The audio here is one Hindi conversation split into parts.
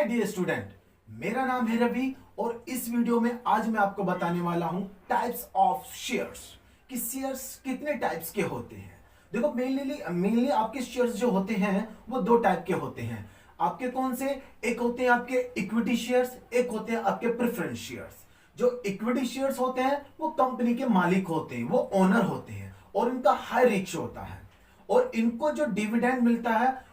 डियर स्टूडेंट, मेरा नाम है रवि और इस वीडियो में आज मैं आपको बताने वाला हूं टाइप्स ऑफ शेयर्स कि शेयर्स कितने टाइप्स के होते हैं। देखो मेनली आपके शेयर्स जो होते हैं वो दो टाइप के होते हैं। आपके कौन से? एक होते हैं आपके इक्विटी शेयर्स, एक होते हैं आपके प्रेफरेंस शेयर्स। जो इक्विटी शेयर्स होते हैं वो कंपनी के मालिक होते हैं, वो ओनर होते हैं और इनका हाई रिस्क होता है और इनको जो डिविडेंड मिलता है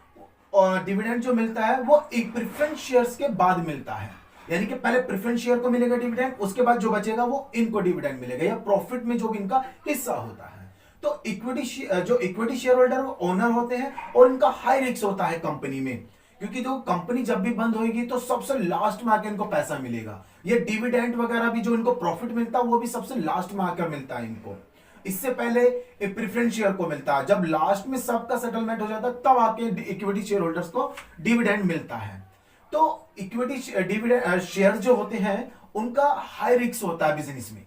और डिविडेंड जो मिलता है वो एक प्रेफरेंस शेयर्स के बाद मिलता है। यानी कि पहले प्रेफरेंस शेयर को मिलेगा डिविडेंड, उसके बाद जो बचेगा वो इनको डिविडेंड मिलेगा या प्रॉफिट में जो भी इनका हिस्सा होता है। तो इक्विटी शेयर होल्डर वो ओनर होते हैं और इनका हाई रिस्क होता है कंपनी में, क्योंकि जो कंपनी जब भी बंद होगी तो सबसे लास्ट में आकर इनको पैसा मिलेगा। ये डिविडेंड वगैरह भी जो इनको प्रॉफिट मिलता है वो भी सबसे लास्ट में आकर मिलता है इनको। इससे पहले एक प्रेफरेंस शेयर को मिलता है, जब लास्ट में सबका सेटलमेंट हो जाता है तब आके इक्विटी शेयर होल्डर्स को डिविडेंड मिलता है। तो इक्विटी डिविडेंड शेयर जो होते हैं उनका हाई रिस्क होता है बिजनेस में,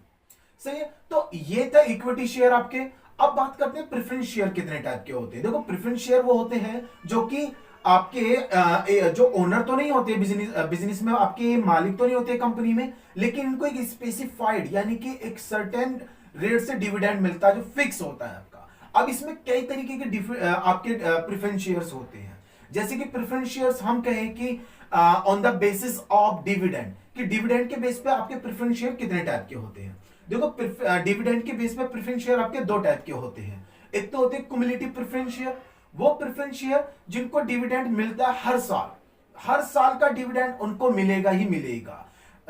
सही है। तो ये था इक्विटी शेयर आपके। अब बात करते हैं प्रेफरेंस शेयर कितने टाइप के होते हैं। देखो प्रेफरेंस शेयर वो होते हैं जो कि आपके जो ओनर तो नहीं होते बिजनेस में, आपके मालिक तो नहीं होते कंपनी में, लेकिन इनको एक स्पेसिफाइड यानी कि एक सर्टेन रेट से डिविडेंड मिलता है जो फिक्स होता है आपका। अब इसमें कई तरीके के आपके प्रेफरेंस शेयर्स होते हैं। जैसे कि प्रेफरेंस शेयर्स हम कहें कि on the basis of dividend, कि डिविडेंड के बेस पे आपके प्रेफरेंस शेयर कितने टाइप के होते हैं। देखो डिविडेंड के बेस पे प्रेफरेंस शेयर आपके दो टाइप के होते हैं। एक तो होते हैं क्युमुलेटिव प्रेफरेंस शेयर, वो प्रेफरेंस शेयर जिनको डिविडेंड मिलता है हर साल का डिविडेंड उनको मिलेगा ही मिलेगा।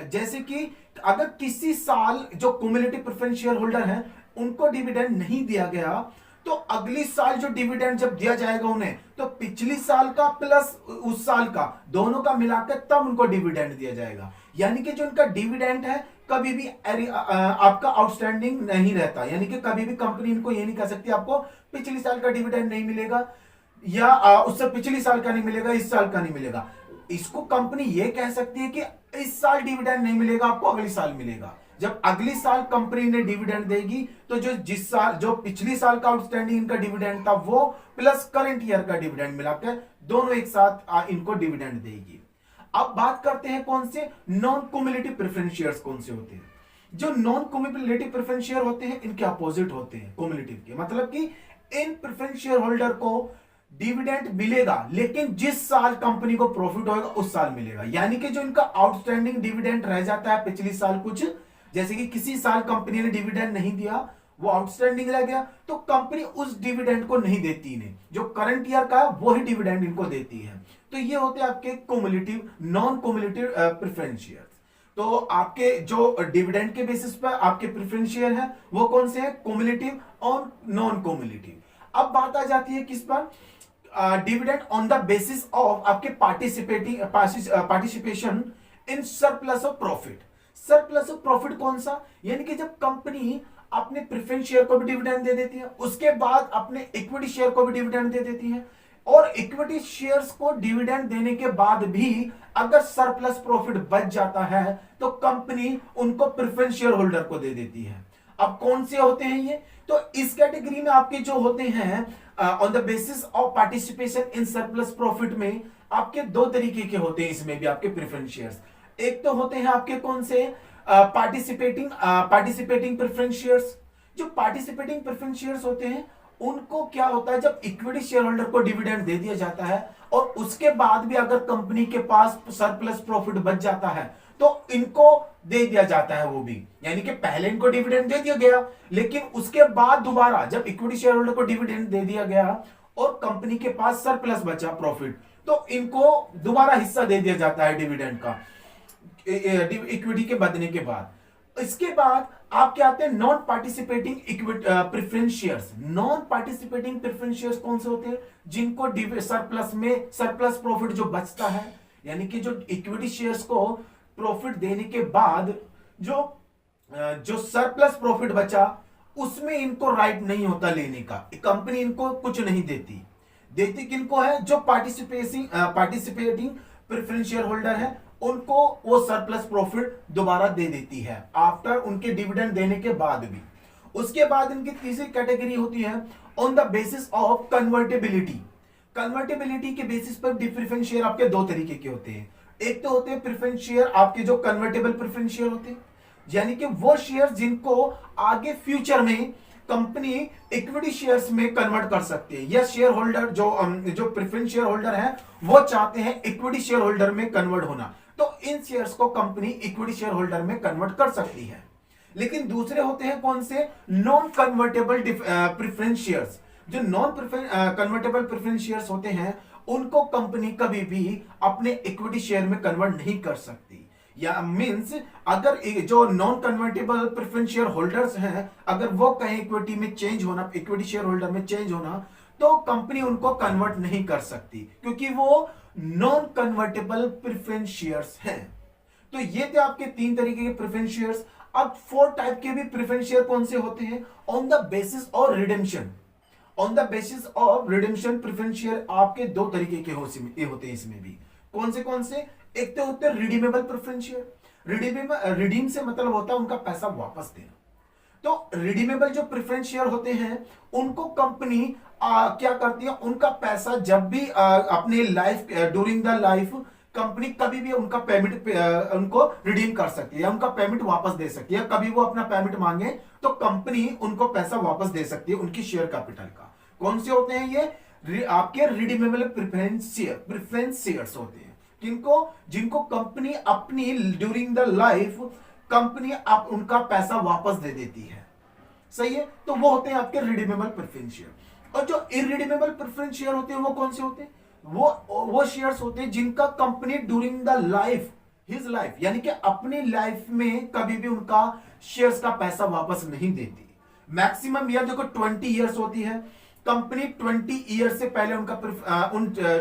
जैसे कि अगर किसी साल जो क्युमुलेटिव प्रेफरेंस शेयर होल्डर हैं उनको डिविडेंड नहीं दिया गया तो अगली साल जो डिविडेंड जब दिया जाएगा उन्हें, तो पिछली साल का प्लस उस साल का दोनों का मिलाकर तब उनको डिविडेंड दिया जाएगा। यानी कि जो उनका डिविडेंड है कभी भी आपका आउटस्टैंडिंग नहीं रहता, यानी कि कभी भी कंपनी इनको ये नहीं कह सकती आपको पिछली साल का डिविडेंड नहीं मिलेगा या उससे पिछली साल का नहीं मिलेगा, इस साल का नहीं मिलेगा। इसको कंपनी ये कह सकती है कि इस साल डिविडेंड नहीं मिलेगा आपको, अगली साल मिलेगा। जब अगली साल कंपनी ने डिविडेंड देगी तो जो पिछली साल का आउटस्टैंडिंग इनका डिविडेंड था वो प्लस करंट ईयर का डिविडेंड मिलाकर दोनों एक साथ इनको डिविडेंड देगी। अब बात करते हैं कौन से नॉन क्युमुलेटिव प्रेफरेंस शेयर्स कौन से होते हैं। जो नॉन क्युमुलेटिव प्रेफरेंस शेयर होते हैं इनके अपोजिट होते हैं क्युमुलेटिव के, मतलब कि इन प्रेफरेंस शेयर होल्डर को डिविडेंड मिलेगा लेकिन जिस साल कंपनी को प्रॉफिट होगा उस साल मिलेगा। यानी कि जो इनका आउटस्टैंडिंग डिविडेंड रह जाता है पिछली साल, कुछ जैसे कि किसी साल कंपनी ने डिविडेंड नहीं दिया, वो आउटस्टैंडिंग रह गया, तो कंपनी उस डिविडेंड को नहीं देती इन्हें, जो करंट ईयर का है वही डिविडेंड इनको देती है। तो ये होते हैं आपके cumulative non cumulative preference share. तो आपके जो डिविडेंड के बेसिस पर आपके प्रेफरेंस शेयर है वो कौन से हैं? क्युमुलेटिव और नॉन क्युमुलेटिव। अब बात आ जाती है किस पर? Dividend on the basis of आपके participation in surplus of profit. Surplus of profit कौन सा? यानी कि जब कंपनी अपने प्रेफरेंस शेयर को भी डिविडेंड दे देती है, उसके बाद अपने इक्विटी शेयर को भी डिविडेंड दे देती है, और इक्विटी शेयर्स को डिविडेंड देने के बाद भी अगर सरप्लस प्रॉफिट बच जाता है तो कंपनी उनको प्रेफरेंस शेयर होल्डर को दे देती है। अब कौन से होते हैं ये? तो इस कैटेगरी में आपके जो होते हैं on the basis of participation in surplus profit में आपके दो तरीके के होते हैं। इसमें भी आपके प्रेफरेंस शेयर्स एक तो होते हैं आपके कौन से पार्टिसिपेटिंग प्रेफरेंस शेयर्स। जो पार्टिसिपेटिंग प्रेफरेंस शेयर्स होते हैं उनको क्या होता है, जब इक्विटी शेयर होल्डर को डिविडेंड दे दिया जाता है और उसके बाद भी अगर कंपनी के पास सरप्लस प्रॉफिट बच जाता है तो इनको दे दिया जाता है वो भी। यानी कि पहले इनको डिविडेंड दे दिया गया लेकिन उसके बाद दोबारा जब इक्विटी शेयर होल्डर को डिविडेंड दे दिया गया और कंपनी के पास सरप्लस बचा प्रॉफिट, तो इनको दोबारा हिस्सा दे दिया जाता है डिविडेंड का इक्विटी के बढ़ने के बाद। इसके बाद आप क्या आते हैं? Non participating preference shares. Non participating preference shares कौन से होते हैं? जिनको सरप्लस प्रॉफिट जो बचता है, यानी कि जो इक्विटी शेयर्स को प्रॉफिट देने के बाद जो सरप्लस प्रॉफिट बचा उसमें इनको राइट नहीं होता लेने का, कंपनी इनको कुछ नहीं देती किनको है? जो पार्टिसिपेटिंग प्रेफरेंस शेयर होल्डर है उनको वो सरप्लस प्रॉफिट दोबारा दे देती है आफ्टर उनके डिविडेंड देने के बाद भी। उसके बाद इनकी तीसरी कैटेगरी होती है on the basis of convertibility. Convertibility के बेसिस पर प्रेफरेंस शेयर आपके दो तरीके के होते हैं। एक तो होते हैं प्रेफरेंस शेयर, आपके जो कन्वर्टेबल प्रेफरेंस शेयर होते हैं, यानी कि वो शेयर जिनको आगे फ्यूचर में कंपनी इक्विटी शेयर्स में कन्वर्ट कर सकती है, या शेयर होल्डर जो प्रेफरेंस शेयर होल्डर है वो चाहते हैं इक्विटी शेयर होल्डर में कन्वर्ट होना, तो इन शेयर्स को कंपनी इक्विटी शेयर होल्डर में कन्वर्ट कर सकती है। लेकिन दूसरे होते हैं कौन से, नॉन कन्वर्टेबल प्रेफरेंस शेयर्स। जो नॉन कन्वर्टेबल प्रेफरेंस शेयर्स होते हैं उनको कंपनी कभी भी अपने इक्विटी शेयर में कन्वर्ट नहीं कर सकती, या मींस अगर जो non convertible preference share holders हैं अगर वो कहीं इक्विटी में चेंज होना, इक्विटी शेयर होल्डर में चेंज होना, तो कंपनी उनको कन्वर्ट नहीं कर सकती क्योंकि वो नॉन कन्वर्टेबल प्रेफरेंस शेयर्स हैं। तो ये थे आपके 3 तरीके के प्रेफरेंस शेयर्स। अब 4 टाइप के भी प्रेफरेंस शेयर कौन से होते हैं, on the basis of redemption. On the basis of redemption preference share आपके 2 तरीके के होते हैं इसमें भी। कौन से, एक तो होते हैं रिडीमेबल प्रेफरेंस शेयर। रिडीम से मतलब होता है उनका पैसा वापस देना। तो रिडीमेबल जो प्रेफरेंस शेयर होते हैं उनको कंपनी क्या करती है, उनका पैसा जब भी अपने life during the life company कभी भी उनका पेमेंट उनको रिडीम कर सकती है या उनका पेमेंट वापस दे सकती है। कभी वो अपना पेमेंट मांगे तो कंपनी उनको पैसा वापस दे सकती है उनकी शेयर कैपिटल का। कौन से होते हैं ये, आपके रिडीमेबल प्रेफरेंस शेयर्स होते हैं जिनको कंपनी अपनी ड्यूरिंग द लाइफ कंपनी आप उनका पैसा वापस दे देती है। सही है, तो वो होते हैं आपके रिडीमेबल प्रेफरेंस शेयर। और जो इरिडीमेबल प्रेफरेंस शेयर होते हैं वो कौन से होते हैं, वो शेयर्स होते हैं जिनका company during the life his life यानी कि अपनी लाइफ में कभी भी उनका शेयर्स का पैसा वापस नहीं देती। मैक्सिमम ईयर देखो 20 ईयर्स होती है, कंपनी 20 ईयर से पहले उन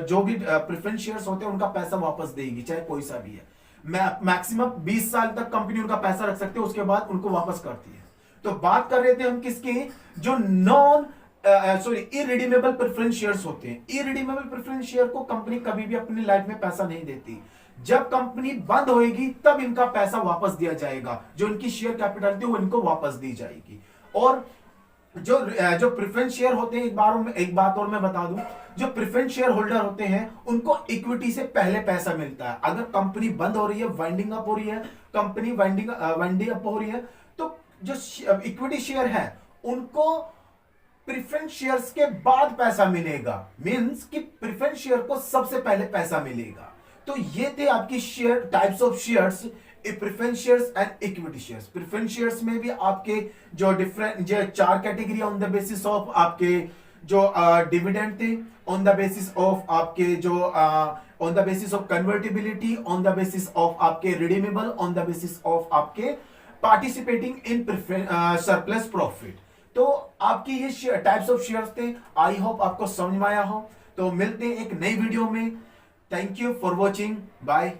जो भी प्रेफरेंस शेयर्स होते हैं उनका पैसा वापस देगी, चाहे कोई सा भी है। मैक्सिमम 20 साल तक कंपनी उनका पैसा रख सकते है, उसके बाद उनको वापस करती है। तो बात कर रहे थे हम किसकी, जो इरिडीमेबल प्रेफरेंस शेयर्स होते हैं। इरिडीमेबल प्रेफरेंस शेयर को कंपनी कभी भी अपनी लाइफ में पैसा नहीं देती, जब कंपनी बंद होएगी तब इनका पैसा वापस दिया जाएगा, जो इनकी शेयर कैपिटल थी वो इनको वापस दी जाएगी। और जो प्रेफरेंस शेयर होते हैं, एक बात और मैं बता दूं, जो प्रेफरेंस शेयर होल्डर होते हैं उनको इक्विटी से पहले पैसा मिलता है। अगर कंपनी बंद हो रही है, वाइंडिंग अप हो रही है, कंपनी वाइंडिंग अप हो रही है, तो जो इक्विटी शेयर है उनको प्रेफरेंस शेयर्स के बाद पैसा मिलेगा, मींस कि प्रेफरेंस शेयर को सबसे पहले पैसा मिलेगा। तो ये थे आपकी share types of shares, preference shares and equity shares. Preference shares में भी आपके जो 4 category on the basis of आपके जो डिविडेंड थे, ऑन द बेसिस ऑफ आपके जो on the basis of convertibility, on the basis of आपके redeemable, on the basis of आपके पार्टिसिपेटिंग इन सरप्लस प्रॉफिट। तो आपके ये टाइप्स ऑफ शेयर्स थे। आई होप आपको समझ में आया हो। तो मिलते हैं एक नई वीडियो में। Thank you for watching, bye.